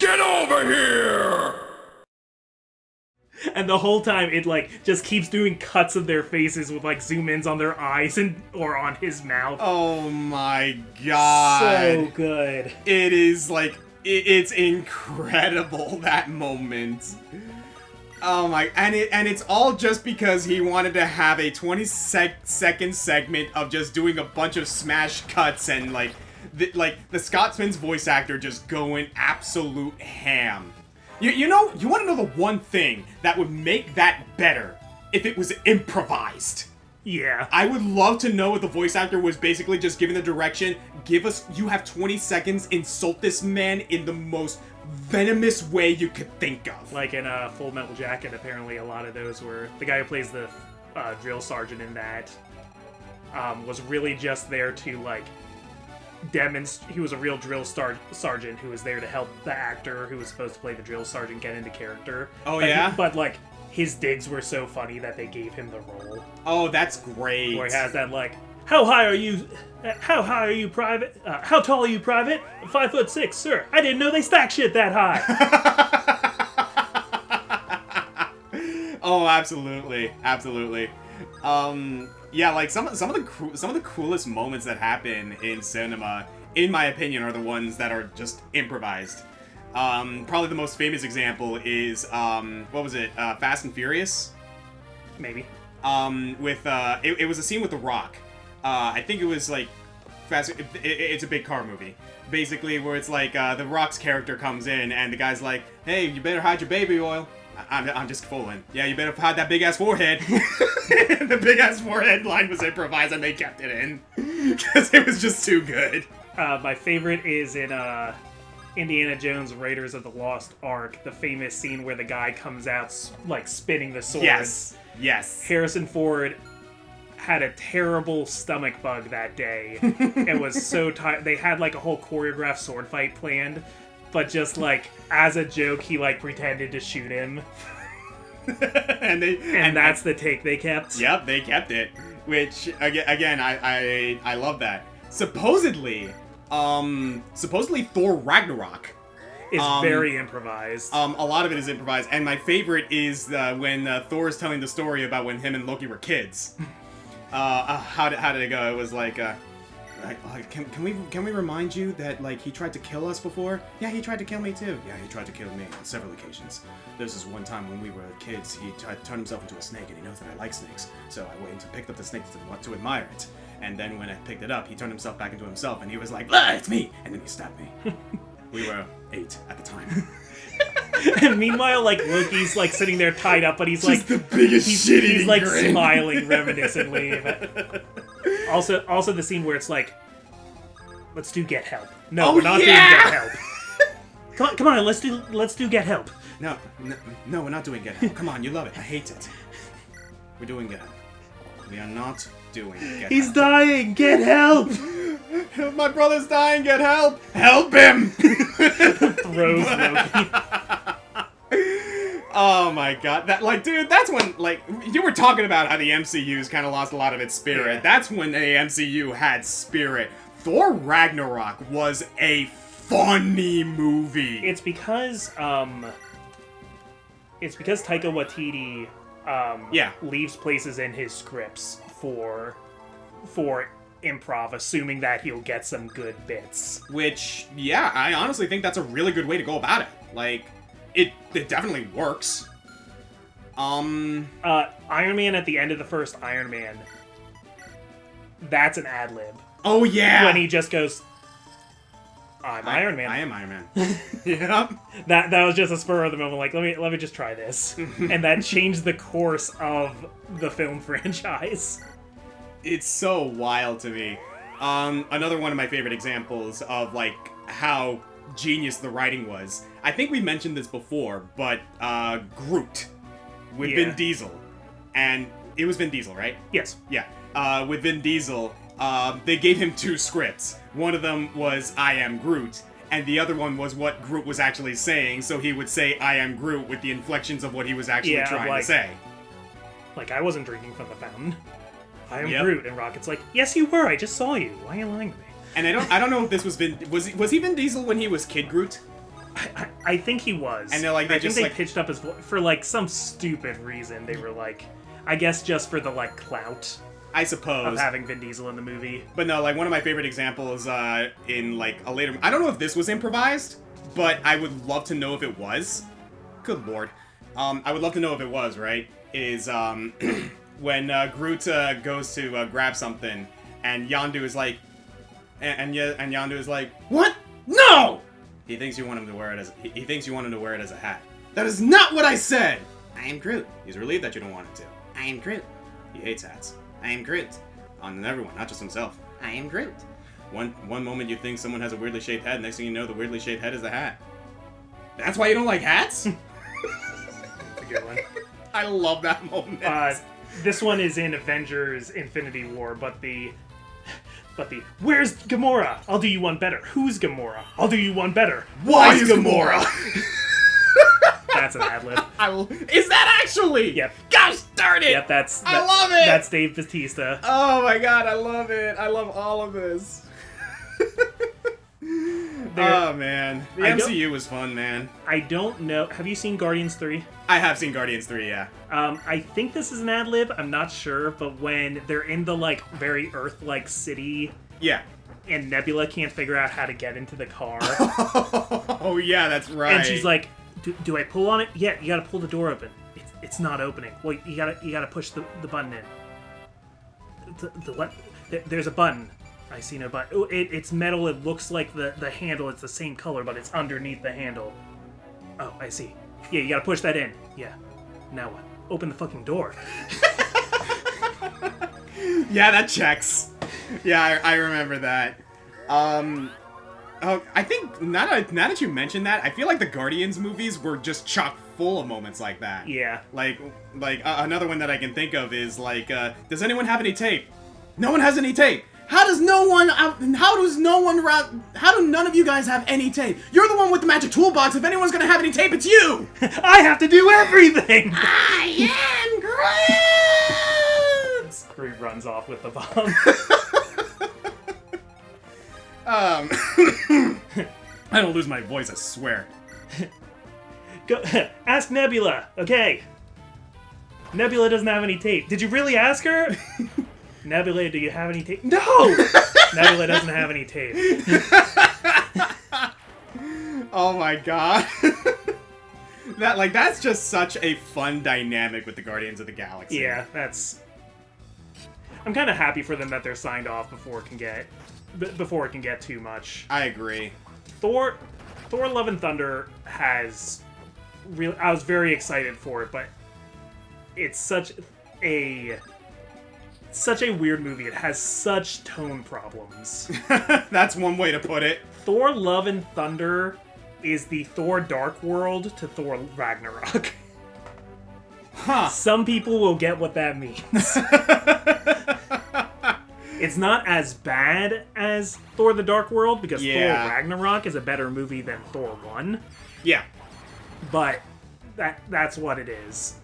Get over here! And the whole time, it, just keeps doing cuts of their faces with, zoom-ins on their eyes or on his mouth. Oh my god. So good. It is, it's incredible, that moment. Oh my, and it's all just because he wanted to have a 20-second segment of just doing a bunch of smash cuts and, the Scotsman's voice actor just going absolute ham. You want to know the one thing that would make that better? If it was improvised. Yeah. I would love to know if the voice actor was basically just given the direction, you have 20 seconds, insult this man in the most venomous way you could think of. Like in Full Metal Jacket, apparently a lot of those were... The guy who plays the drill sergeant in that was really just there to, he was a real drill sergeant who was there to help the actor who was supposed to play the drill sergeant get into character. Oh, yeah? But his digs were so funny that they gave him the role. Oh, that's great. Where he has that, how high are you, Private? How tall are you, Private? 5'6", sir. I didn't know they stack shit that high. Oh, absolutely. Absolutely. Yeah, some of the coolest moments that happen in cinema, in my opinion, are the ones that are just improvised. Probably the most famous example is what was it? Fast and Furious? Maybe. It was a scene with The Rock. I think it was Fast. It's a big car movie, basically, where it's The Rock's character comes in and the guy's like, "Hey, you better hide your baby oil." I'm just fooling. Yeah, you better hide that big-ass forehead. The big-ass forehead line was improvised and they kept it in. Because it was just too good. My favorite is in Indiana Jones Raiders of the Lost Ark, the famous scene where the guy comes out, spinning the sword. Yes. Yes. Harrison Ford had a terrible stomach bug that day. It was so tired. They had, a whole choreographed sword fight planned. But just, as a joke, he, pretended to shoot him. and that's the take they kept. Yep, they kept it. Which, again, I love that. Supposedly Thor Ragnarok is very improvised. A lot of it is improvised. And my favorite is when Thor is telling the story about when him and Loki were kids. How did it go? It was can we remind you that he tried to kill us before? Yeah, he tried to kill me too. Yeah, he tried to kill me on several occasions. There's this one time when we were kids, he tried to turn himself into a snake, and he knows that I like snakes. So I went and picked up the snake to admire it. And then when I picked it up, he turned himself back into himself, and he was like, "Ah, it's me!" And then he stabbed me. We were 8 at the time. And meanwhile, Loki's sitting there tied up, but he's just the biggest shit-eating he's grin. Smiling reminiscently. Also the scene where it's let's do Get Help. No, we're not doing Get Help. Come on, let's do Get Help. No, we're not doing Get Help. Come on, you love it. I hate it. We're doing Get Help. We are not doing Get Help. He's dying. Get help. My brother's dying. Get help. Help him. Throws Loki. Oh my god. That dude, that's when you were talking about how the MCU's kind of lost a lot of its spirit. Yeah. That's when the MCU had spirit. Thor Ragnarok was a funny movie. It's because Taika Waititi leaves places in his scripts for improv, assuming that he'll get some good bits. Which, yeah, I honestly think that's a really good way to go about it. It definitely works. Iron Man at the end of the first Iron Man, that's an ad-lib. Oh, yeah! When he just goes, I'm Iron Man. I am Iron Man. Yep. That was just a spur of the moment, let me just try this. And that changed the course of the film franchise. It's so wild to me. Another one of my favorite examples of, how genius the writing was. I think we mentioned this before, but, Groot. With Vin Diesel. And it was Vin Diesel, right? Yes. Yeah. With Vin Diesel, they gave him 2 scripts. One of them was I am Groot, and the other one was what Groot was actually saying, so he would say I am Groot with the inflections of what he was actually trying to say. I wasn't drinking from the fountain. I am Groot, and Rocket's yes you were, I just saw you. Why are you lying to me? And I don't know if this was Vin... Was he Vin Diesel when he was Kid Groot? I think he was. And they're like, I think they pitched up his voice for like some stupid reason. They were like, I guess just for the like clout. I suppose. Of having Vin Diesel in the movie. But no, like one of my favorite examples in like a later. I don't know if this was improvised, but I would love to know if it was. Good lord. I would love to know if it was, right? Is when Groot goes to grab something, and Yondu is like, and Yondu is like, what? No! He thinks you want him to wear it as he thinks you want him to wear it as a hat. That is not what I said. I am Groot. He's relieved that you don't want him to. I am Groot. He hates hats. I am Groot. On everyone, not just himself. I am Groot. One moment you think someone has a weirdly shaped head, next thing you know, the weirdly shaped head is the hat. That's why you don't like hats? That's a good one. I love that moment. This one is in Avengers Infinity War, but the where's Gamora? I'll do you one better. Who's Gamora? I'll do you one better. Why is Gamora? That's an ad-lib. Is that actually? Yep. Gosh darn it! Yep, I love it! That's Dave Bautista. Oh my god, I love it. I love all of this. Oh man. The MCU was fun, man. I don't know. Have you seen Guardians 3? I have seen Guardians 3, yeah. I think this is an ad-lib. I'm not sure, but when they're in the like very Earth-like city, yeah, and Nebula can't figure out how to get into the car. Oh yeah, that's right. And she's like, "Do I pull on it? Yeah, you gotta pull the door open. It's not opening. Well, you gotta push the button in. The what? There's a button. I see no button. Oh, it's metal. It looks like the handle. It's the same color, but it's underneath the handle. Oh, I see. Yeah, you gotta push that in. Yeah. Now what? Open the fucking door." Yeah, that checks. Yeah, I remember that. Oh, I think now that you mention that, I feel like the Guardians movies were just chock full of moments like that. Yeah. Like another one that I can think of is like, does anyone have any tape? No one has any tape. How do none of you guys have any tape? You're the one with the magic toolbox. If anyone's gonna have any tape, it's you! I have to do everything! I am Groot! Groot runs off with the bomb. I don't lose my voice, I swear. Go, ask Nebula, okay. Nebula doesn't have any tape. Did you really ask her? Nebula, do you have any tape? No! Nebula doesn't have any tape. Oh my god. That's just such a fun dynamic with the Guardians of the Galaxy. Yeah, I'm kind of happy for them that they're signed off before it can get too much. I agree. Thor Love and Thunder has I was very excited for it, but it's such a weird movie. It has such tone problems. That's one way to put it. Thor Love and Thunder is the Thor Dark World to Thor Ragnarok. Huh. Some people will get what that means. It's not as bad as Thor the Dark World, because Thor Ragnarok is a better movie than Thor 1. Yeah. But that's what it is.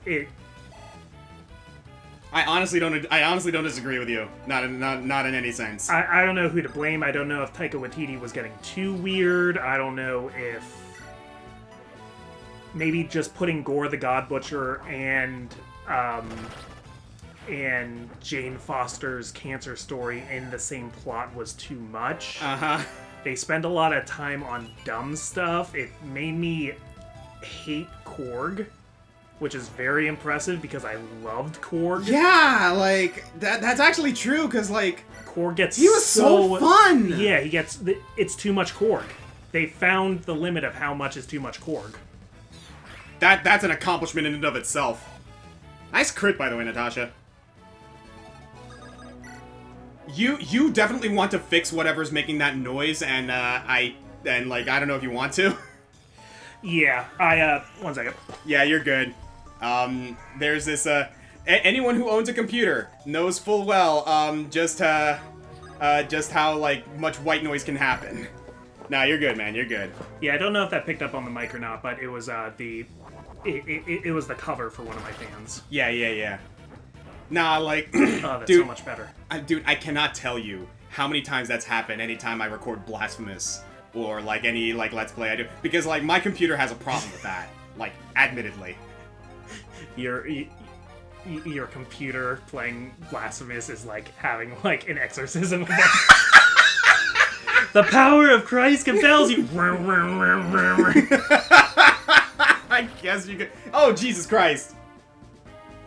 I honestly don't disagree with you. Not in any sense. I don't know who to blame. I don't know if Taika Waititi was getting too weird. I don't know if maybe just putting Gore the God Butcher and Jane Foster's cancer story in the same plot was too much. Uh-huh. They spend a lot of time on dumb stuff. It made me hate Korg, which is very impressive because I loved Korg. Yeah, like that's actually true because like Korg gets he was so fun. Yeah, it's too much Korg. They found the limit of how much is too much Korg. That's an accomplishment in and of itself. Nice crit, by the way, Natasha. You definitely want to fix whatever's making that noise, and I don't know if you want to. Yeah, one second. Yeah, you're good. There's this anyone who owns a computer knows full well just how like much white noise can happen. Nah, you're good, man. You're good. Yeah, I don't know if that picked up on the mic or not, but it was it was the cover for one of my fans. Yeah. Nah, like oh, that's dude, so much better. Dude, I cannot tell you how many times that's happened anytime I record Blasphemous or like any like Let's Play I do, because like my computer has a problem with that. Like, admittedly. Your computer playing Blasphemous is like having like an exorcism. The power of Christ compels you. I guess you could. Oh, Jesus Christ.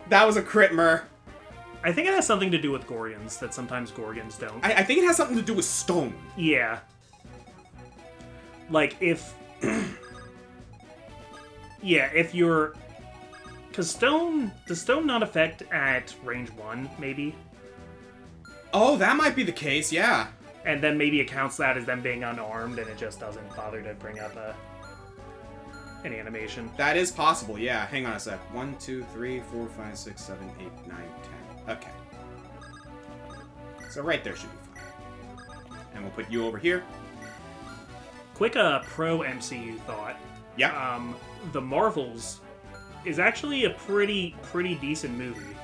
That was a crit, Mer. I think it has something to do with Gorgons that sometimes Gorgons don't. I think it has something to do with stone. Yeah. Like, if... yeah, if you're... Because stone... Does stone not affect at range 1, maybe? Oh, that might be the case, yeah. And then maybe it counts that as them being unarmed, and it just doesn't bother to bring up an animation. That is possible, yeah. Hang on a sec. 1, 2, 3, 4, 5, 6, 7, 8, 9, 10. Okay. So right there should be fine. And we'll put you over here. Quick pro MCU thought. Yeah. The Marvels is actually a pretty decent movie.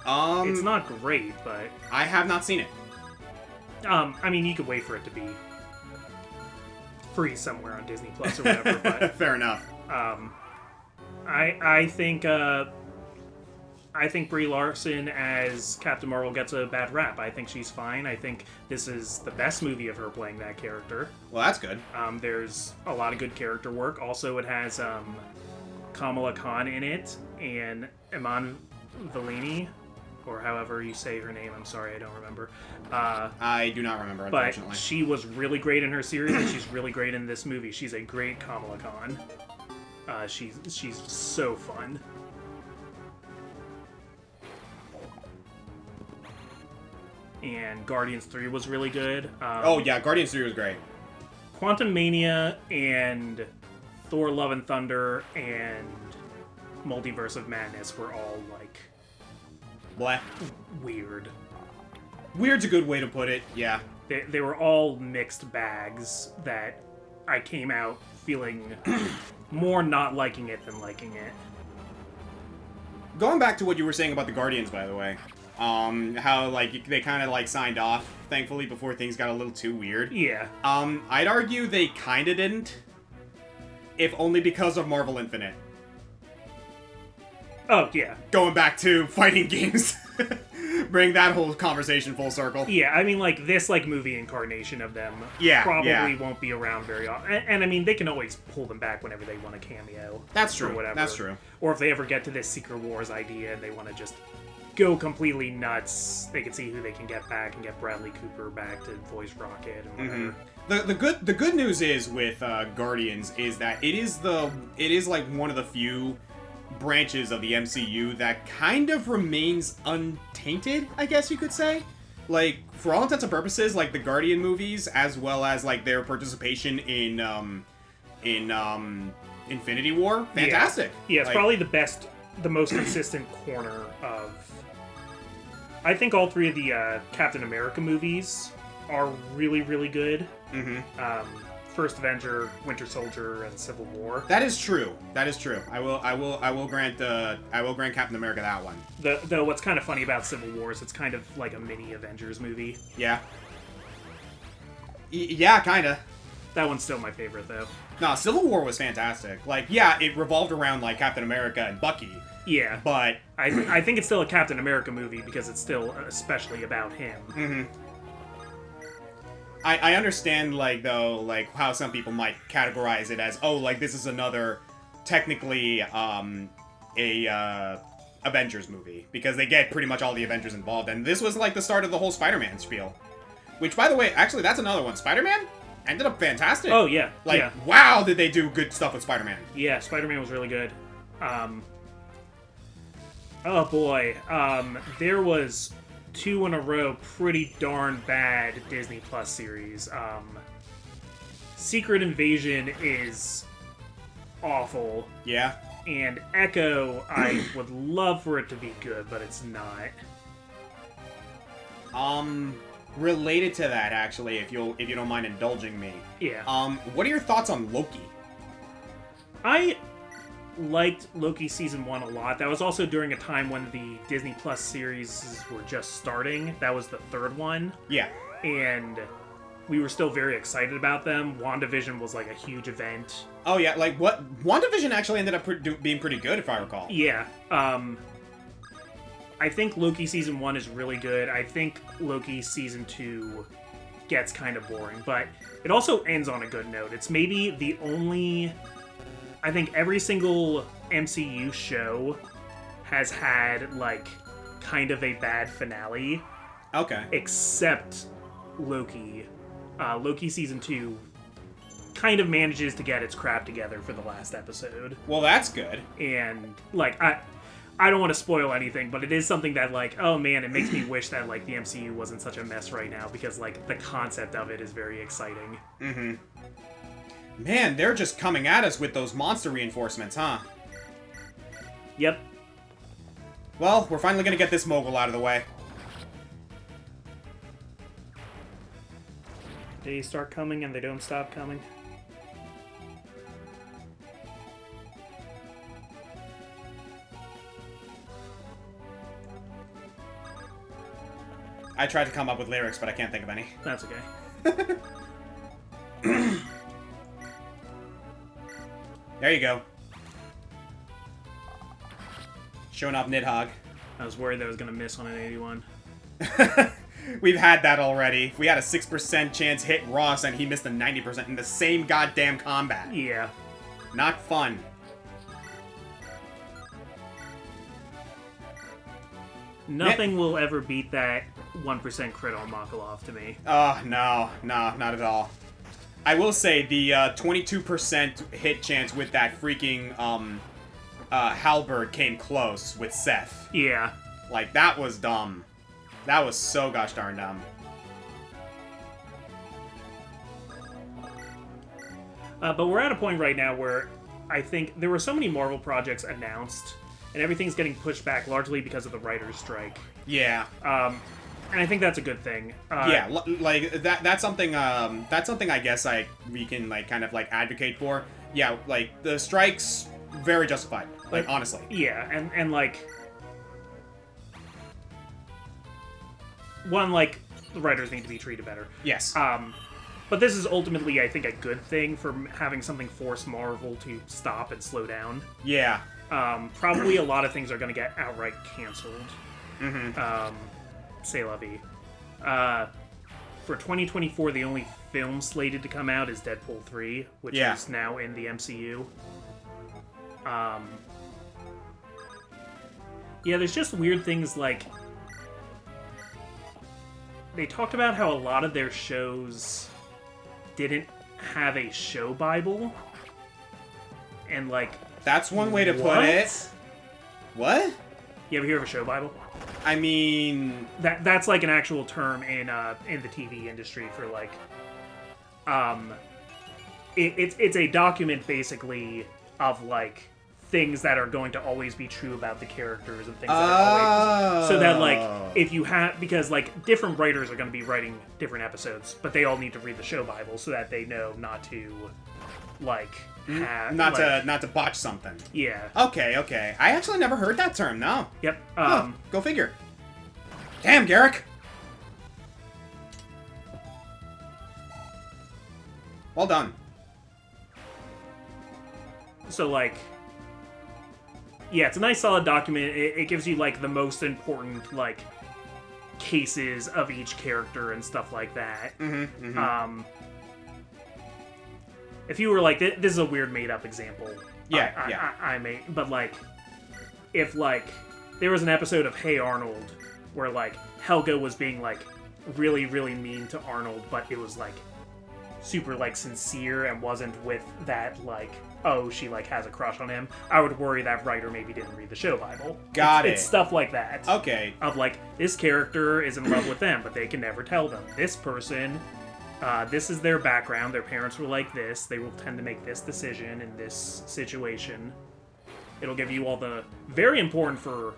It's not great, but... I have not seen it. I mean, you could wait for it to be free somewhere on Disney Plus or whatever, but... Fair enough. I think Brie Larson as Captain Marvel gets a bad rap. I think she's fine. I think this is the best movie of her playing that character. Well, that's good. There's a lot of good character work. Also, it has Kamala Khan in it and Iman Vellani, or however you say her name. I'm sorry, I don't remember. I do not remember, unfortunately. But she was really great in her series, and she's really great in this movie. She's a great Kamala Khan. She's so fun. And Guardians 3 was really good. Oh yeah, Guardians 3 was great. Quantum Mania and Thor Love and Thunder and Multiverse of Madness were all, like... Blah. Weird. Weird's a good way to put it, yeah. They were all mixed bags that I came out feeling more not liking it than liking it. Going back to what you were saying about the Guardians, by the way. How, like, they kind of, like, signed off, thankfully, before things got a little too weird. Yeah. I'd argue they kind of didn't. If only because of Marvel Infinite. Oh, yeah. Going back to fighting games. Bring that whole conversation full circle. Yeah, I mean, like, this, like, movie incarnation of them probably won't be around very often. And, I mean, they can always pull them back whenever they want a cameo. That's true. Or whatever. That's true. Or if they ever get to this Secret Wars idea and they want to just go completely nuts, they can see who they can get back and get Bradley Cooper back to voice Rocket and whatever. Mm-hmm. The good news is with Guardians is that it is like one of the few branches of the MCU that kind of remains untainted, I guess you could say. Like, for all intents and purposes, like the Guardian movies, as well as like their participation in Infinity War, fantastic. Yeah, it's like, probably the most consistent corner of... I think all three of the Captain America movies are really, really good. Mm-hmm. First Avenger, Winter Soldier, and Civil War. That is true. That is true. I will grant Captain America that one. Though what's kind of funny about Civil War is it's kind of like a mini Avengers movie. Yeah. Yeah, kinda. That one's still my favorite, though. No, Civil War was fantastic. Like, yeah, it revolved around like Captain America and Bucky. Yeah, but I think it's still a Captain America movie because it's still especially about him. Mm-hmm. I understand, like, though, like, how some people might categorize it as, oh, like, this is another, technically, Avengers movie. Because they get pretty much all the Avengers involved, and this was, like, the start of the whole Spider-Man spiel. Which, by the way, actually, that's another one. Spider-Man ended up fantastic. Oh, yeah. Like, yeah. Wow, did they do good stuff with Spider-Man. Yeah, Spider-Man was really good. Oh, boy. There was... 2 in a row pretty darn bad Disney Plus series. Secret Invasion is awful. Yeah. And Echo, I would love for it to be good, but it's not. Related to that, actually, if you don't mind indulging me. Yeah. What are your thoughts on Loki? I liked Loki Season 1 a lot. That was also during a time when the Disney Plus series were just starting. That was the third one. Yeah. And we were still very excited about them. WandaVision was like a huge event. Oh yeah, like what? WandaVision actually ended up being pretty good, if I recall. Yeah. I think Loki season 1 is really good. I think Loki season 2 gets kind of boring, but it also ends on a good note. It's maybe the only... I think every single MCU show has had, like, kind of a bad finale. Okay. Except Loki. Loki season 2 kind of manages to get its crap together for the last episode. Well, that's good. And, like, I don't want to spoil anything, but it is something that, like, oh man, it makes me wish that, like, the MCU wasn't such a mess right now, because, like, the concept of it is very exciting. Mm-hmm. Man, they're just coming at us with those monster reinforcements, huh? Yep. Well, we're finally gonna get this mogul out of the way. They start coming and they don't stop coming. I tried to come up with lyrics, but I can't think of any. That's okay. There you go. Showing off Nidhogg. I was worried that I was going to miss on an 81. We've had that already. We had a 6% chance hit Ross, and he missed a 90% in the same goddamn combat. Yeah. Not fun. Nothing will ever beat that 1% crit on Makalov to me. Oh, no, not at all. I will say the 22% hit chance with that freaking halberd came close with Seth. Yeah. Like, that was dumb. That was so gosh darn dumb. But we're at a point right now where I think there were so many Marvel projects announced, and everything's getting pushed back largely because of the writer's strike. Yeah. And I think that's a good thing. Yeah, like that's something I guess we can like kind of like advocate for. Yeah, like the strike's very justified. Like honestly. Yeah, and like one, like the writers need to be treated better. Yes. But this is ultimately, I think, a good thing for having something force Marvel to stop and slow down. Yeah. Probably a lot of things are going to get outright canceled. Mm-hmm. C'est la vie. For 2024, the only film slated to come out is Deadpool 3, which is now in the MCU. Yeah, there's just weird things like... They talked about how a lot of their shows didn't have a show Bible. And, like... That's one way to put it. What? You ever hear of a show Bible? I mean... That's like an actual term in the TV industry for, like... It's a document, basically, of, like... things that are going to always be true about the characters and things that are always... So that, like, if you have... Because, like, different writers are going to be writing different episodes, but they all need to read the show Bible so that they know not to, like... not to botch something. Yeah. Okay. I actually never heard that term, no. Yep. Go figure. Damn, Garrick! Well done. So, like... Yeah, it's a nice solid document. It gives you, like, the most important, like, cases of each character and stuff like that. If you were like, this is a weird made-up example. Yeah. I made, but, like, if, like, there was an episode of Hey Arnold where, like, Helga was being, like, really, really mean to Arnold, but it was, like, super, like, sincere and wasn't with that, like... oh, she, like, has a crush on him, I would worry that writer maybe didn't read the show Bible. It's stuff like that. Okay. Of, like, this character is in love with them, but they can never tell them. This person, this is their background, their parents were like this, they will tend to make this decision in this situation. It'll give you all the... Very important for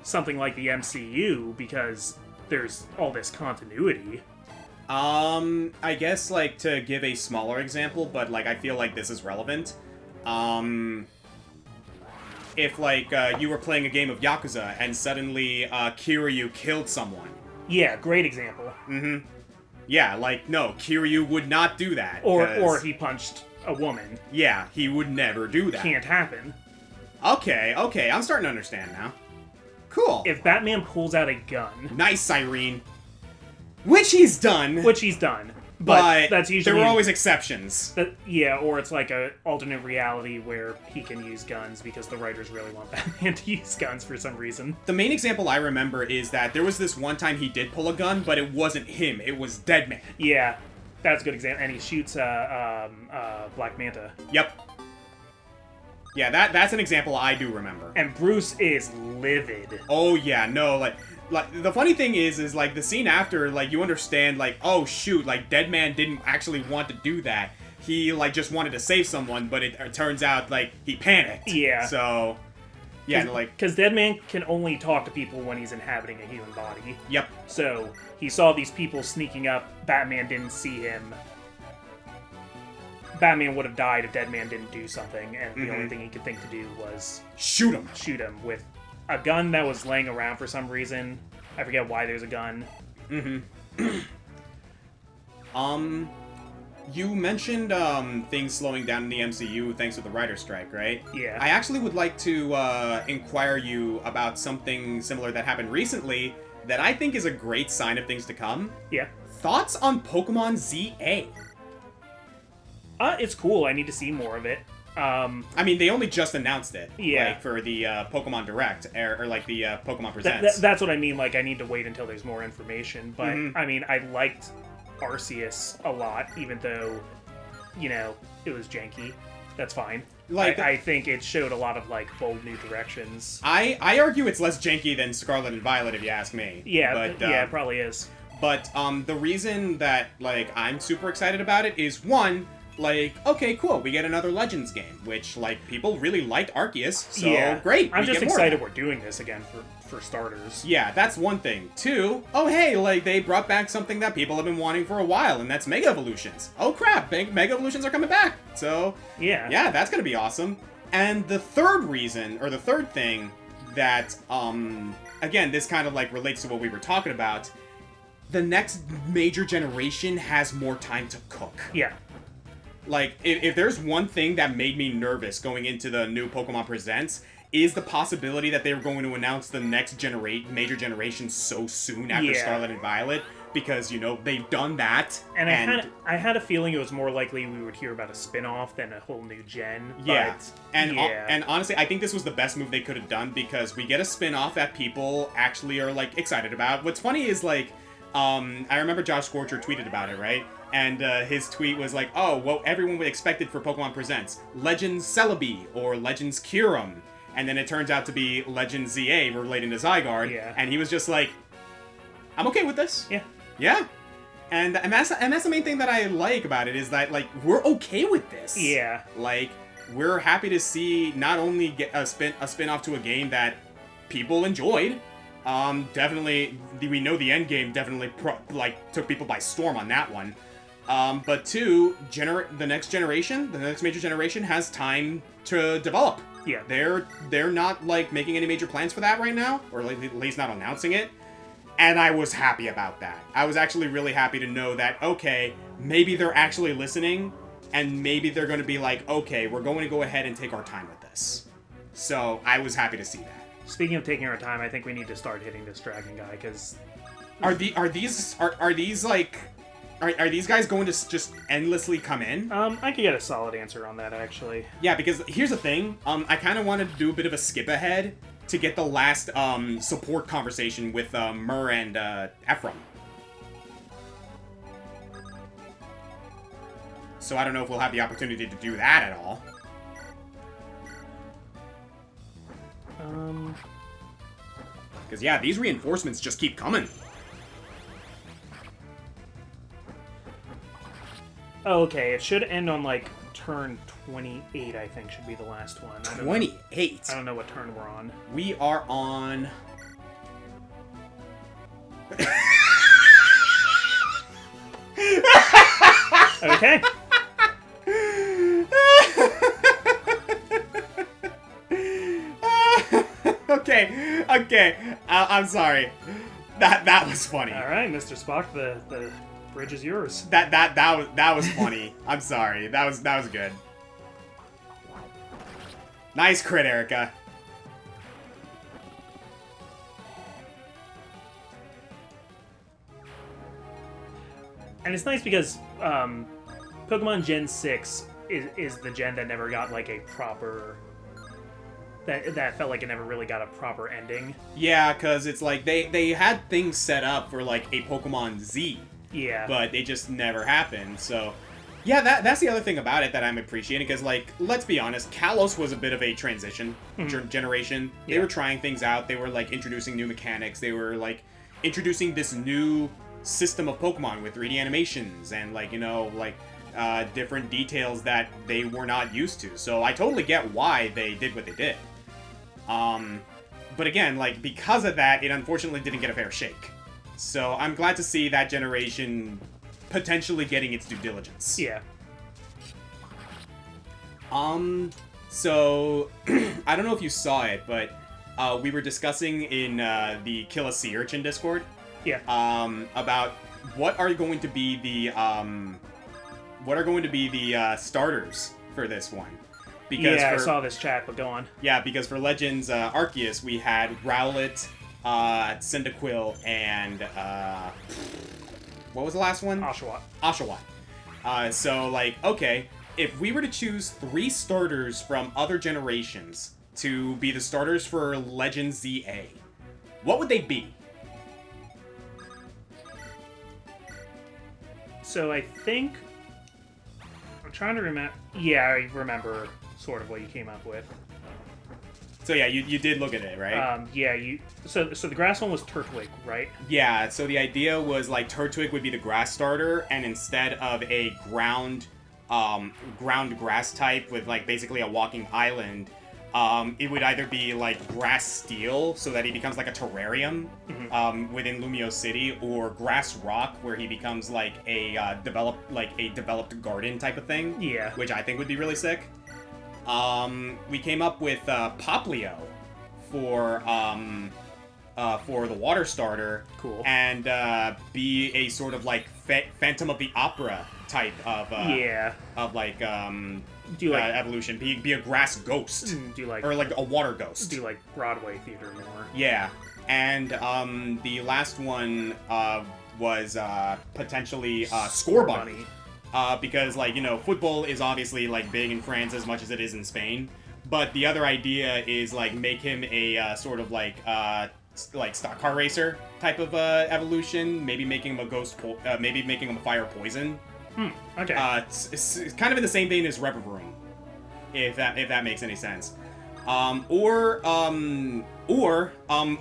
something like the MCU, because there's all this continuity. I guess, like, to give a smaller example, but, like, I feel like this is relevant. If, like, you were playing a game of Yakuza, and suddenly, Kiryu killed someone. Yeah, great example. Yeah, like, no, Kiryu would not do that. Or he punched a woman. Yeah, he would never do that. Can't happen. Okay, I'm starting to understand now. Cool. If Batman pulls out a gun... Nice, Irene. Which he's done. But that's usually... There were always exceptions. Yeah, or it's like a alternate reality where he can use guns because the writers really want Batman to use guns for some reason. The main example I remember is that there was this one time he did pull a gun, but it wasn't him. It was Deadman. Yeah, that's a good example. And he shoots Black Manta. Yep. Yeah, that's an example I do remember. And Bruce is livid. Oh, yeah, no, like the funny thing is like the scene after, like, you understand, like, oh shoot, like Deadman didn't actually want to do that. He like just wanted to save someone, but it turns out like he panicked. Yeah. So yeah, like, because Deadman can only talk to people when he's inhabiting a human body. Yep. So he saw these people sneaking up. Batman didn't see him. Batman would have died if Deadman didn't do something, and the only thing he could think to do was shoot him with a gun that was laying around for some reason. I forget why there's a gun. You mentioned things slowing down in the MCU thanks to the writer's strike, right? Yeah. I actually would like to inquire you about something similar that happened recently that I think is a great sign of things to come. Yeah. Thoughts on Pokemon ZA? It's cool. I need to see more of it. I mean, they only just announced it. Yeah. Like, for the Pokemon Direct, or like the Pokemon Presents. That's what I mean. Like, I need to wait until there's more information. But, I mean, I liked Arceus a lot, even though, you know, it was janky. That's fine. Like, I think it showed a lot of, like, bold new directions. I argue it's less janky than Scarlet and Violet, if you ask me. Yeah, but, yeah, it probably is. But the reason that, like, I'm super excited about it is, one, like, okay, cool, we get another Legends game, which, like, people really liked Arceus, so yeah. Great. I'm just excited we're doing this again for starters. Yeah, that's one thing. Two, oh hey, like, they brought back something that people have been wanting for a while, and that's Mega Evolutions. Oh crap, Mega Evolutions are coming back! So, yeah, that's gonna be awesome. And the third reason, or the third thing that, again, this kind of, like, relates to what we were talking about, the next major generation has more time to cook. Yeah. Like, if there's one thing that made me nervous going into the new Pokemon Presents, is the possibility that they were going to announce the next major generation so soon after Scarlet and Violet, because, you know, they've done that. And I had a feeling it was more likely we would hear about a spin-off than a whole new gen. Yeah. But, and honestly, I think this was the best move they could have done, because we get a spin-off that people actually are, like, excited about. What's funny is, like, I remember Josh Scorcher tweeted about it, right? And his tweet was like, oh, what everyone would expected for Pokemon Presents, Legends Celebi or Legends Kyurem. And then it turns out to be Legends ZA relating to Zygarde. Yeah. And he was just like, I'm okay with this. Yeah. Yeah. And that's the main thing that I like about it, is that, like, we're okay with this. Yeah. Like, we're happy to see not only get a spin-off to a game that people enjoyed. Definitely, we know the end game definitely took people by storm on that one. But two, the next major generation has time to develop. Yeah. They're not, like, making any major plans for that right now, or at least not announcing it. And I was happy about that. I was actually really happy to know that, okay, maybe they're actually listening, and maybe they're going to be like, okay, we're going to go ahead and take our time with this. So I was happy to see that. Speaking of taking our time, I think we need to start hitting this dragon guy, because... Are these guys going to just endlessly come in? I could get a solid answer on that, actually. Yeah, because here's the thing. I kind of wanted to do a bit of a skip ahead to get the last support conversation with Mur and Ephraim. So I don't know if we'll have the opportunity to do that at all. Because, yeah, these reinforcements just keep coming. Okay, it should end on, like, turn 28, I think, should be the last one. 28? I don't know what turn we're on. We are on... Okay. Okay. I'm sorry. That was funny. All right, Mr. Spock, the bridge is yours. That was funny. I'm sorry. That was good. Nice crit, Erica. And it's nice because Pokemon Gen 6 is the gen that never got like a proper... That felt like it never really got a proper ending. Yeah, because it's like they had things set up for like a Pokemon Z. Yeah. But they just never happened, so... Yeah, that's the other thing about it that I'm appreciating, because, like, let's be honest, Kalos was a bit of a transition generation. They were trying things out, they were, like, introducing new mechanics, they were, like, introducing this new system of Pokemon with 3D animations, and, like, you know, like, different details that they were not used to. So I totally get why they did what they did. But again, like, because of that, it unfortunately didn't get a fair shake. So I'm glad to see that generation potentially getting its due diligence. Yeah. So, I don't know if you saw it, but we were discussing in the Kill a Sea Urchin Discord. Yeah. About what are going to be the starters for this one. Because I saw this chat, but go on. Yeah, because for Legends Arceus, we had Rowlet, Cyndaquil, and what was the last one? Oshawott. So, like, okay, if we were to choose 3 starters from other generations to be the starters for Legends ZA, what would they be? So I think... I'm trying to remember... Yeah, I remember sort of what you came up with. So yeah, you did look at it, right? Yeah, so the grass one was Turtwig, right? Yeah, so the idea was like Turtwig would be the grass starter, and instead of a ground grass type with like basically a walking island, it would either be like grass steel, so that he becomes like a terrarium within Lumio City, or grass rock, where he becomes like a developed garden type of thing. Yeah. Which I think would be really sick. We came up with Poplio for the water starter. Cool. And be a sort of like Phantom of the Opera type of evolution. Be a grass ghost. Or like a water ghost. Do like Broadway theater more. Yeah. And the last one was potentially Scorbunny. Because, like, you know, football is obviously, like, big in France as much as it is in Spain. But the other idea is, like, make him a sort of, like stock car racer type of evolution. Maybe making him a maybe making him a fire poison. Okay. It's kind of in the same vein as Repavroom, if that makes any sense. Or a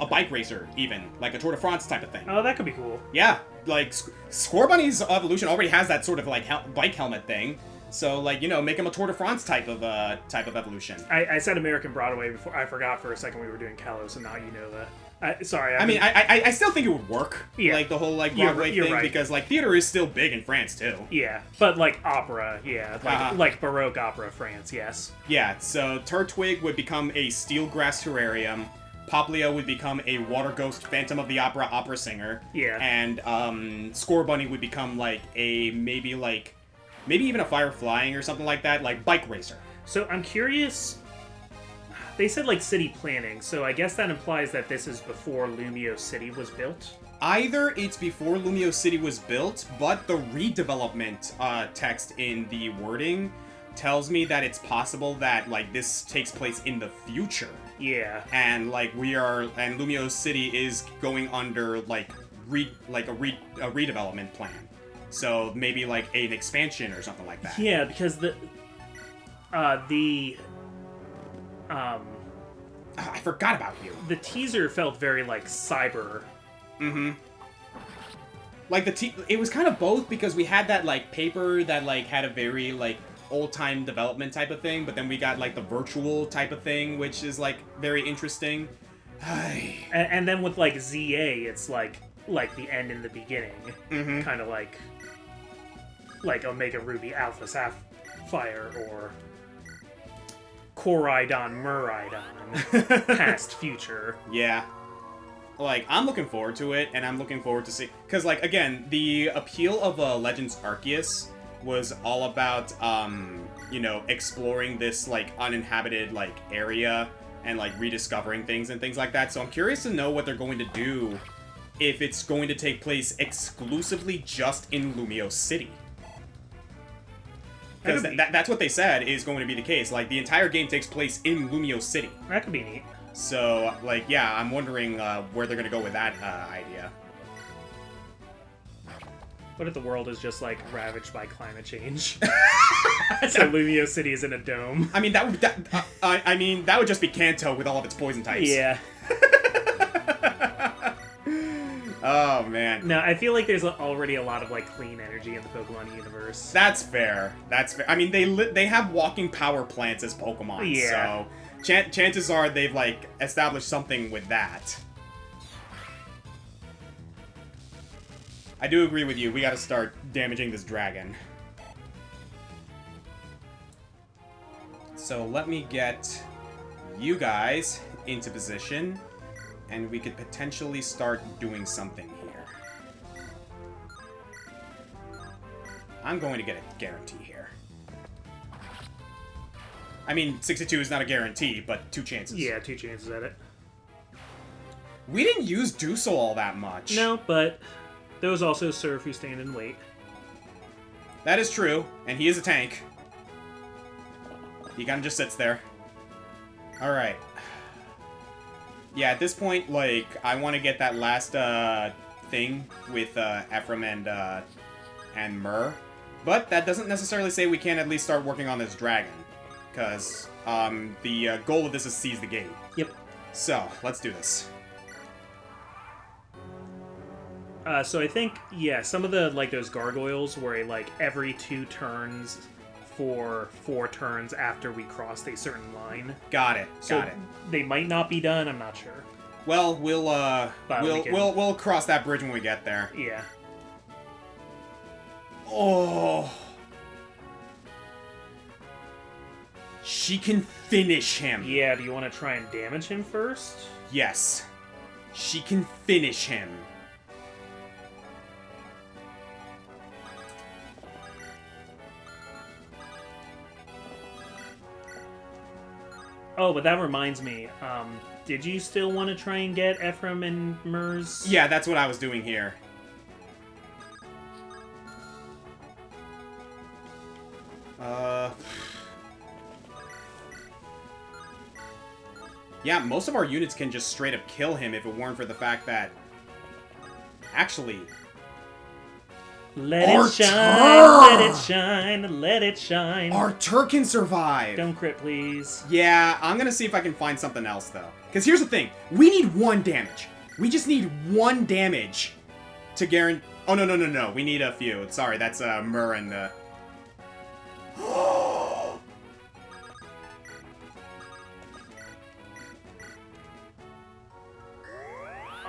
bike racer, even. Like a Tour de France type of thing. Oh, that could be cool. Yeah. Like, Scorbunny's evolution already has that sort of, like, bike helmet thing. So, like, you know, make him a Tour de France type of evolution. I said American Broadway before. I forgot for a second we were doing Kalos, and now you know that. Sorry. I still think it would work. Yeah. Like, the whole, like, Broadway you're thing, right. because, like, theater is still big in France, too. Yeah, but, like, opera, yeah. Like Baroque opera France, yes. Yeah, so Turtwig would become a steel grass terrarium. Poplio would become a water ghost Phantom of the Opera singer. Yeah. And Scorbunny would become like maybe even a fire flying or something like that, like bike racer. So I'm curious. They said like city planning, so I guess that implies that this is before Lumio City was built. Either it's before Lumio City was built, but the redevelopment text in the wording tells me that it's possible that like this takes place in the future. Yeah. And like Lumio City is going under like a redevelopment plan. So maybe like an expansion or something like that. Yeah, because I forgot about you. The teaser felt very like cyber. Like it was kind of both, because we had that like paper that like had a very like old-time development type of thing, but then we got like the virtual type of thing, which is like very interesting. and then with like ZA, it's like the end and the beginning, kind of like Omega Ruby Alpha Sapphire or Koraidon Muraidon past future. Yeah. like, I'm looking forward to it, and I'm looking forward to see... Because, like, again, the appeal of Legends Arceus was all about, you know, exploring this, like, uninhabited, like, area and, like, rediscovering things and things like that. So I'm curious to know what they're going to do if it's going to take place exclusively just in Lumio City. Because that's what they said is going to be the case. Like, the entire game takes place in Lumio City. That could be neat. So, like, yeah, I'm wondering where they're going to go with that idea. What if the world is just, like, ravaged by climate change? So Lumio City is in a dome. I mean, that would just be Kanto with all of its poison types. Yeah. Oh, man. No, I feel like there's already a lot of, like, clean energy in the Pokemon universe. That's fair. That's fair. I mean, they have walking power plants as Pokemon, yeah. So chances are they've, like, established something with that. I do agree with you. We gotta start damaging this dragon. So let me get you guys into position, and we could potentially start doing something here. I'm going to get a guarantee here. I mean, 62 is not a guarantee, but 2 chances. Yeah, 2 chances at it. We didn't use Dusel all that much. No, but those also serve who stand and wait. That is true, and he is a tank. He kind of just sits there. Alright. Yeah, at this point, like, I want to get that last thing with Ephraim and Myrrh. But that doesn't necessarily say we can't at least start working on this dragon. Because the goal of this is seize the gate. Yep. So, let's do this. So I think, yeah, some of the, like, those gargoyles were, like, every 2 turns for 4 turns after we crossed a certain line. Got it. So Got it. They might not be done, I'm not sure. Well, we'll cross that bridge when we get there. Yeah. Oh. She can finish him. Yeah, do you want to try and damage him first? Yes. She can finish him. Oh, but that reminds me, did you still want to try and get Ephraim and Myrrh's? Yeah, that's what I was doing here. Yeah, most of our units can just straight up kill him if it weren't for the fact that... Actually... Let it shine, let it shine, let it shine. Artur can survive! Don't crit, please. Yeah, I'm gonna see if I can find something else, though. Because here's the thing. We need 1 damage. We just need 1 damage to guarantee... Oh, no. We need a few. Sorry, that's Myrrh and the...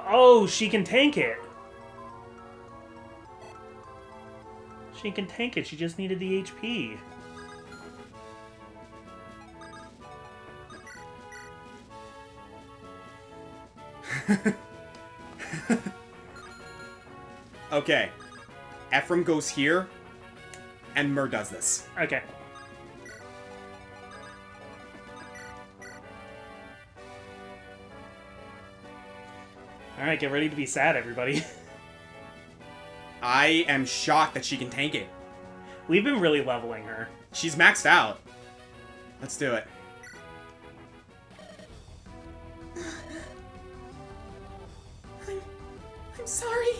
Oh, she can tank it. She can tank it. She just needed the HP. Okay. Ephraim goes here, and Myrrh does this. Okay. Alright, get ready to be sad, everybody. I am shocked that she can tank it. We've been really leveling her. She's maxed out. Let's do it. I'm sorry.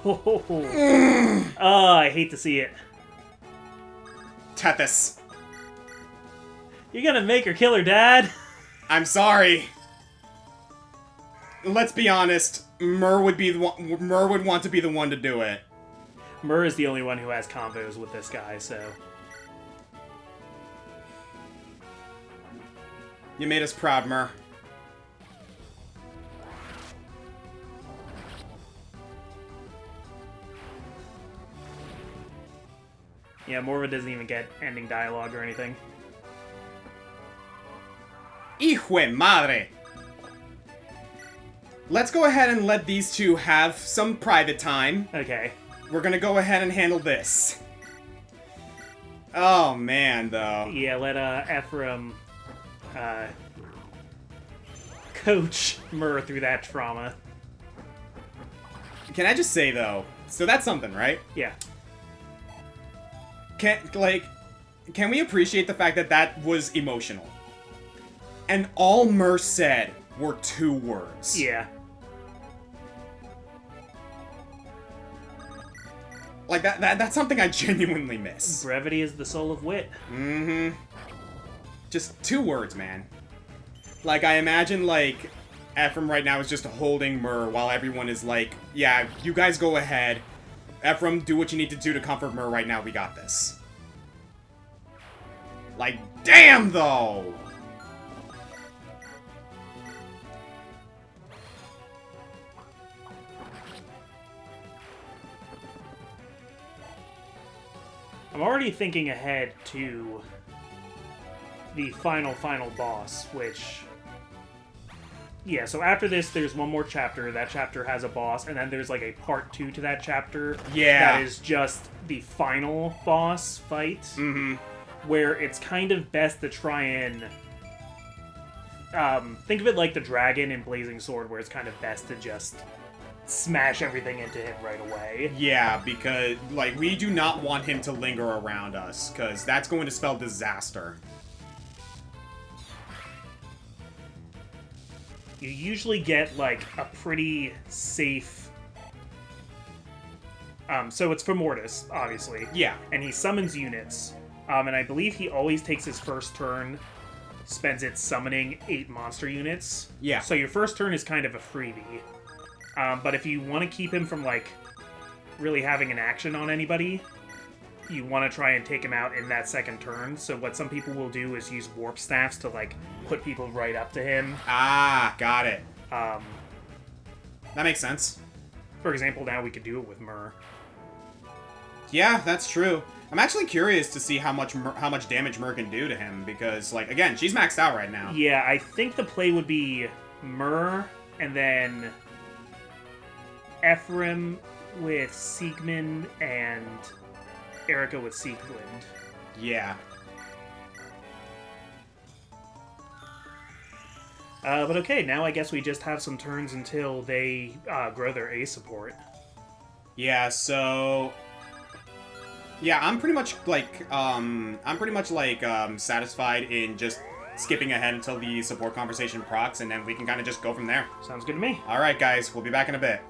Oh, I hate to see it. Tethys. You're gonna make her kill her dad? I'm sorry. Let's be honest. Myrrh would be the one, Myrrh would want to be the one to do it. Myrrh is the only one who has combos with this guy, so... You made us proud, Myrrh. Yeah, Morva doesn't even get ending dialogue or anything. Hijo de madre! Let's go ahead and let these two have some private time. Okay. We're gonna go ahead and handle this. Oh, man, though. Yeah, let Ephraim coach Myrrh through that trauma. Can I just say, though, so that's something, right? Yeah. Can we appreciate the fact that that was emotional? And all Myrrh said were 2 words. Yeah. Like, that's something I genuinely miss. Brevity is the soul of wit. Mm-hmm. Just 2 words, man. Like, I imagine, like, Ephraim right now is just holding Myrrh while everyone is like, yeah, you guys go ahead. Ephraim, do what you need to do to comfort Myrrh right now. We got this. Like, damn, though! I'm already thinking ahead to the final boss, which... Yeah, so after this, there's one more chapter. That chapter has a boss, and then there's, like, a part 2 to that chapter. Yeah. That is just the final boss fight. Mm-hmm. Where it's kind of best to try and... think of it like the dragon in Blazing Sword, where it's kind of best to just smash everything into him right away. Yeah, because, like, we do not want him to linger around us, because that's going to spell disaster. You usually get, like, a pretty safe... so it's for Mortis, obviously. Yeah. And he summons units. And I believe he always takes his first turn, spends it summoning 8 monster units. Yeah. So your first turn is kind of a freebie. But if you want to keep him from, like, really having an action on anybody, you want to try and take him out in that second turn. So what some people will do is use warp staffs to, like, put people right up to him. Ah, got it. That makes sense. For example, now we could do it with Myrrh. Yeah, that's true. I'm actually curious to see how much damage Myrrh can do to him, because, like, again, she's maxed out right now. Yeah, I think the play would be Myrrh, and then Ephraim with Siegmund, and Erica with Sieglind. Yeah. But okay, now I guess we just have some turns until they grow their A support. Yeah, so... Yeah, I'm pretty much, satisfied in just skipping ahead until the support conversation procs, and then we can kind of just go from there. Sounds good to me. Alright, guys, we'll be back in a bit.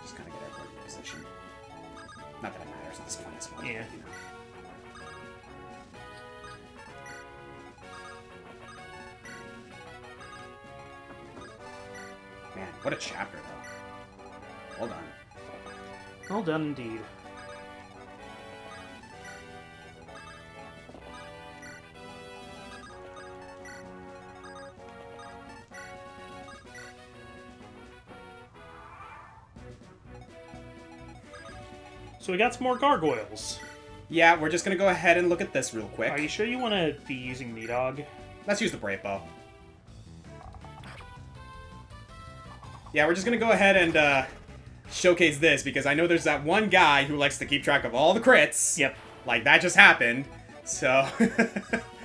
Just kind of get everybody in position. Not that it matters at this point, I suppose. Yeah. You know. Man, what a chapter, though. Well done. Well done indeed. So we got some more gargoyles. Yeah, we're just gonna go ahead and look at this real quick. Are you sure you want to be using Nidog? Let's use the Brave Bow. Yeah, we're just gonna go ahead and showcase this, because I know there's that one guy who likes to keep track of all the crits. Yep. Like, that just happened, so...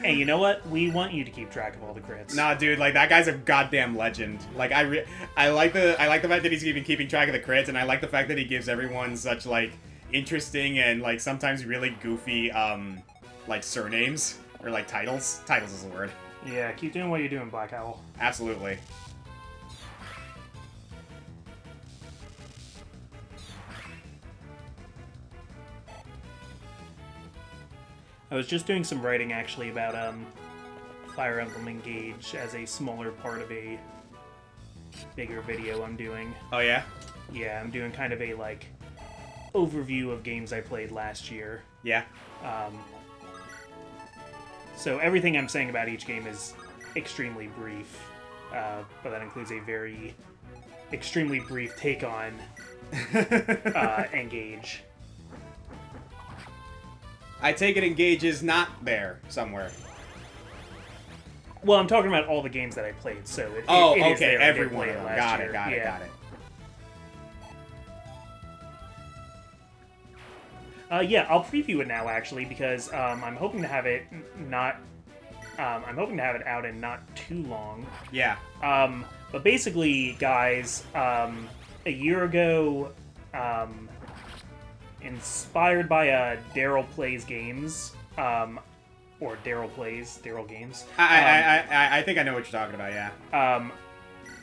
Hey, you know what? We want you to keep track of all the crits. Nah, dude, like, that guy's a goddamn legend. Like, I like the fact that he's even keeping track of the crits, and I like the fact that he gives everyone such, like, interesting and, like, sometimes really goofy, like, surnames. Or, like, titles. Titles is the word. Yeah, keep doing what you're doing, Black Owl. Absolutely. I was just doing some writing, actually, about, Fire Emblem Engage as a smaller part of a bigger video I'm doing. Oh, yeah? Yeah, I'm doing kind of a, like, overview of games I played last year. Yeah. So everything I'm saying about each game is extremely brief, but that includes a very extremely brief take on Engage. I take it Engage is not there somewhere. Well, I'm talking about all the games that I played, so it is okay, there. every I did one play of them. last Got year. it, got it, Yeah. got it. Yeah, I'll preview it now actually because I'm hoping to have it I'm hoping to have it out in not too long. Yeah. But basically, guys, a year ago, inspired by Daryl Plays Games, or Daryl Games. I think I know what you're talking about. Yeah.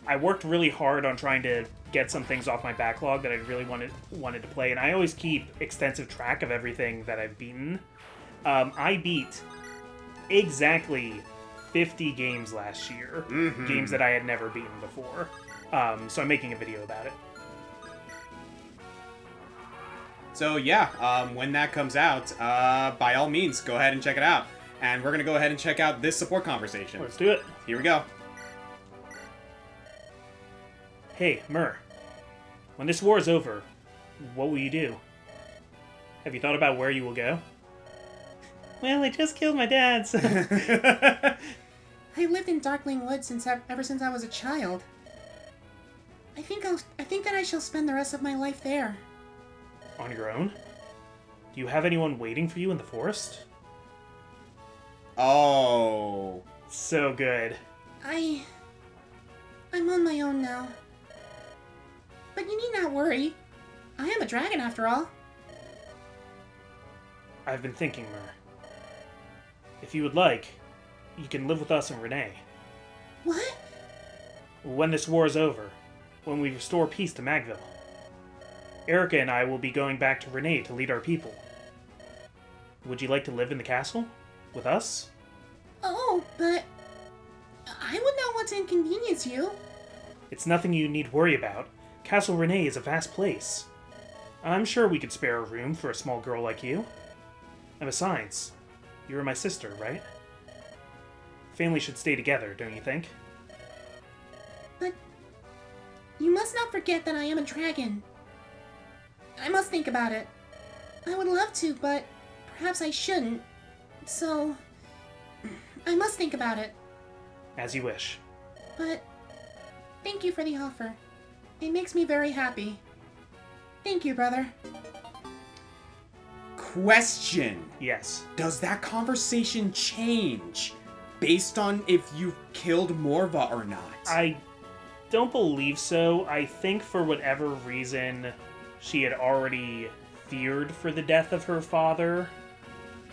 I worked really hard on trying to get some things off my backlog that I really wanted to play, and I always keep extensive track of everything that I've beaten. I beat exactly 50 games last year, games that I had never beaten before. So I'm making a video about it. So yeah, when that comes out, by all means, go ahead and check it out. And we're gonna go ahead and check out this support conversation. Let's do it. Here we go. Hey, Mur. When this war is over, what will you do? Have you thought about where you will go? Well, I just killed my dad, so... I lived in Darkling Woods ever since I was a child. I think that I shall spend the rest of my life there. On your own? Do you have anyone waiting for you in the forest? Oh. So good. I'm on my own now. But you need not worry. I am a dragon after all. I've been thinking, Mur. If you would like, you can live with us and Renee. What? When this war is over, when we restore peace to Magville, Erica and I will be going back to Renee to lead our people. Would you like to live in the castle? With us? Oh, but... I would not want to inconvenience you. It's nothing you need worry about. Castle Renee is a vast place. I'm sure we could spare a room for a small girl like you. And besides, you're my sister, right? Family should stay together, don't you think? But... you must not forget that I am a dragon. I must think about it. I would love to, but perhaps I shouldn't. So... I must think about it. As you wish. But... thank you for the offer. It makes me very happy. Thank you, brother. Question. Yes. Does that conversation change based on if you killed Morva or not? I don't believe so. I think for whatever reason, she had already feared for the death of her father.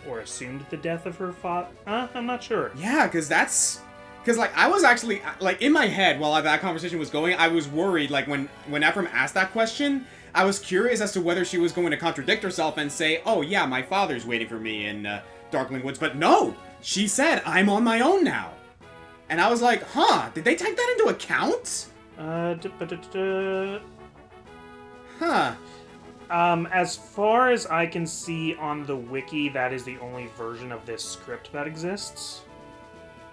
Or assumed the death of her father. I'm not sure. Yeah, because that's... Because, like, I was actually, like, in my head while that conversation was going, I was worried, like, when Ephraim asked that question, I was curious as to whether she was going to contradict herself and say, oh, yeah, my father's waiting for me in Darkling Woods. But no! She said, I'm on my own now. And I was like, huh, did they take that into account? Huh. As far as I can see on the wiki, that is the only version of this script that exists.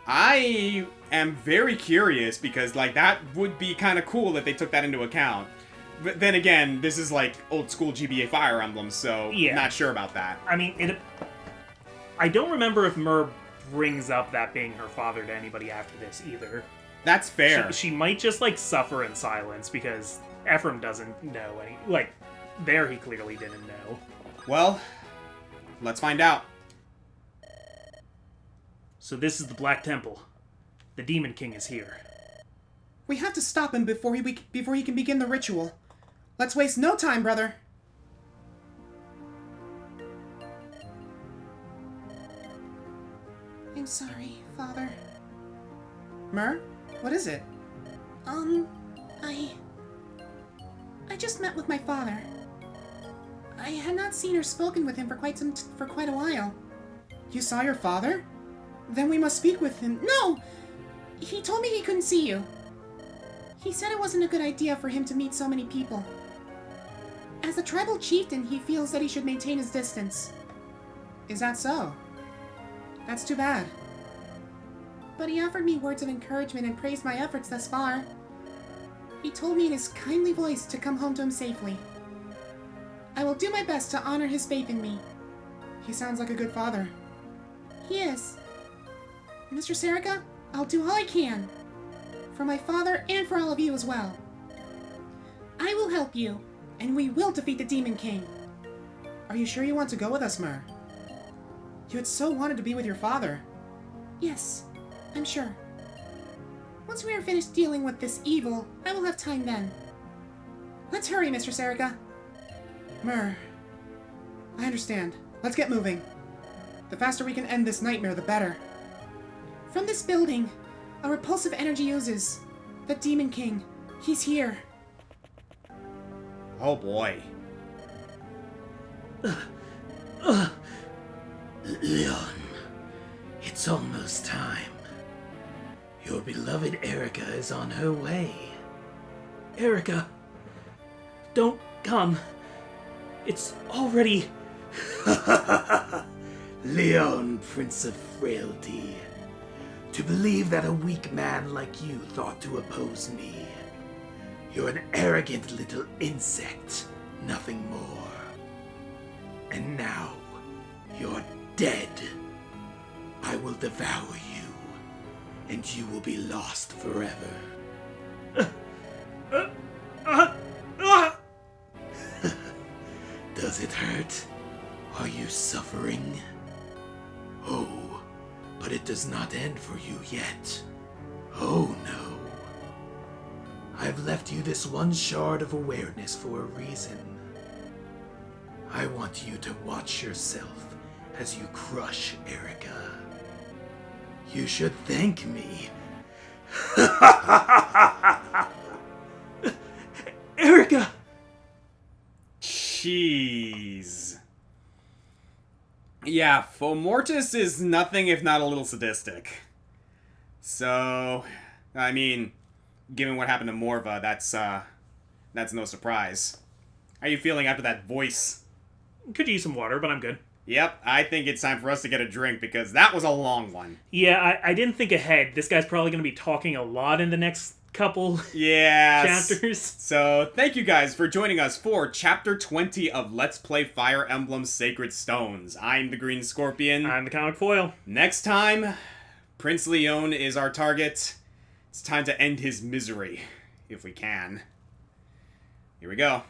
I am very curious because, like, that would be kind of cool if they took that into account. But then again, this is, like, old school GBA Fire Emblem, so Yeah. not sure about that. I mean, I don't remember if Mur brings up that being her father to anybody after this either. That's fair. She might just, like, suffer in silence because Ephraim doesn't know any... Like, there he clearly didn't know. Well, let's find out. So this is the Black Temple. The Demon King is here. We have to stop him before he can begin the ritual. Let's waste no time, brother. I'm sorry, Father. Mur, what is it? I just met with my father. I had not seen or spoken with him for quite a while. You saw your father? Then we must speak with him. No! He told me he couldn't see you. He said it wasn't a good idea for him to meet so many people. As the tribal chieftain, he feels that he should maintain his distance. Is that so? That's too bad. But he offered me words of encouragement and praised my efforts thus far. He told me in his kindly voice to come home to him safely. I will do my best to honor his faith in me. He sounds like a good father. He is. Mr. Sheikah, I'll do all I can. For my father and for all of you as well. I will help you, and we will defeat the Demon King. Are you sure you want to go with us, Mer? You had so wanted to be with your father. Yes, I'm sure. Once we are finished dealing with this evil, I will have time then. Let's hurry, Mr. Sheikah. Mer, I understand. Let's get moving. The faster we can end this nightmare, the better. From this building, a repulsive energy oozes. The Demon King, he's here. Oh boy. Leon, it's almost time. Your beloved Erica is on her way. Erica, don't come. It's already... Leon, Prince of Frailty. To believe that a weak man like you thought to oppose me. You're an arrogant little insect, nothing more. And now, you're dead. I will devour you, and you will be lost forever. Does it hurt? Are you suffering? Oh, but it does not end for you yet. Oh no. I've left you this one shard of awareness for a reason. I want you to watch yourself as you crush Erica. You should thank me. Erica! Jeez. Yeah, Fomortis is nothing if not a little sadistic. So, I mean, given what happened to Morva, that's no surprise. How are you feeling after that voice? Could use some water, but I'm good. Yep, I think it's time for us to get a drink because that was a long one. Yeah, I didn't think ahead. This guy's probably going to be talking a lot in the next couple chapters. So, thank you guys for joining us for Chapter 20 of Let's Play Fire Emblem Sacred Stones. I'm the Green Scorpion. I'm the ComicFoil. Next time, Prince Leon is our target. It's time to end his misery, if we can. Here we go.